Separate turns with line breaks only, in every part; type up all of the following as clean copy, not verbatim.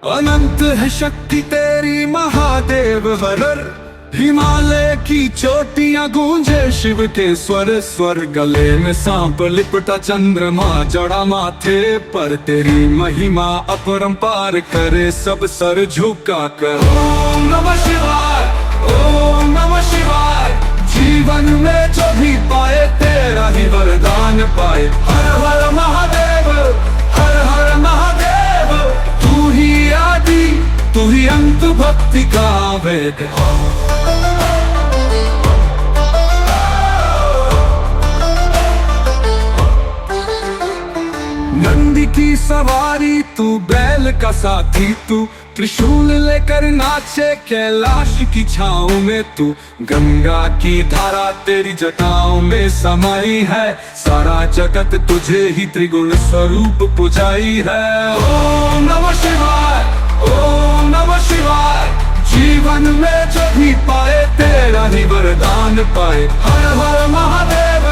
अनंत है शक्ति तेरी महादेव वरर। हिमालय की चोटियां गूंजे शिव के स्वर स्वर। गले में सांप लिपटा चंद्रमा जड़ा माथे पर। तेरी महिमा अपरंपार करे सब सर झुका कर। ओम नमः शिवाय, ओम नमः शिवाय। जीवन में जो भी पाए तेरा ही वरदान पाए। हर हर महादेव, हर हर महादेव। तू ही आदि, तू ही अंत, भक्ति का वेद। नंदी की सवारी तू, बैल का साथी तू। त्रिशूल लेकर नाचे कैलाश की छाँव में तू। गंगा की धारा तेरी जटाओं में समाई है। सारा जगत तुझे ही त्रिगुण स्वरूप पुजाई है। ओम नमः शिवाय, ओम नमः शिवाय। जीवन में जो भी पाए तेरा ही वरदान पाए। हर हर महादेव,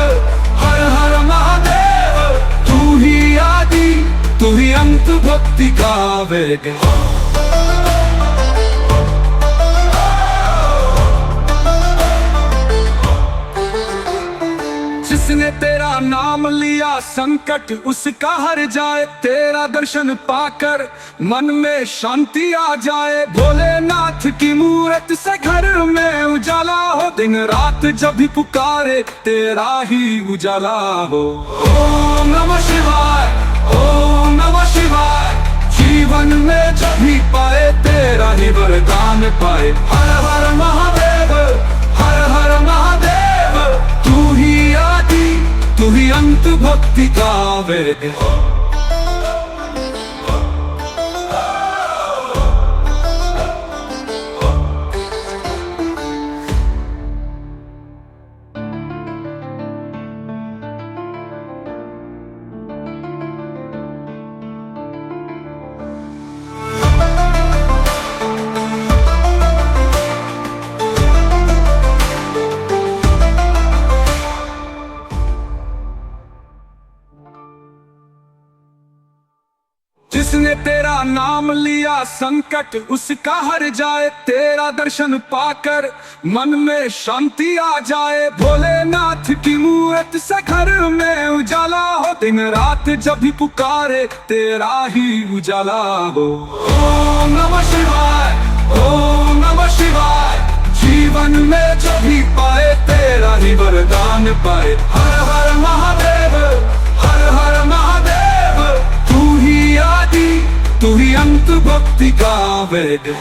हर हर महादेव। तू ही आदि, तू ही अंत, भक्ति का वेद। जिसने तेरा नाम लिया संकट उसका हर जाए। तेरा दर्शन पाकर मन में शांति आ जाए। भोलेनाथ की मूरत से घर में उजाला हो। दिन रात जब भी पुकारे तेरा ही उजाला हो। ओम नमः शिवाय, ओम नमः शिवाय। जीवन में जब भी पाए तेरा ही वरदान पाए। हर हर महादेव, हर हर महादेव। तू ही आदि, तू ही अंत, भक्ति का वेद। जिसने तेरा नाम लिया संकट उसका हर जाए। तेरा दर्शन पाकर मन में शांति आ जाए। भोलेनाथ की मूरत से घर में उजाला हो। दिन रात जब भी पुकारे तेरा ही उजाला हो। ओम नमः शिवाय, ओम नमः शिवाय। जीवन में जो भी पाए तेरा ही वरदान पाए। हर हर महादेव, हर हर महादेव। तू ही आदि, तू ही अंत, भक्ति का वेद।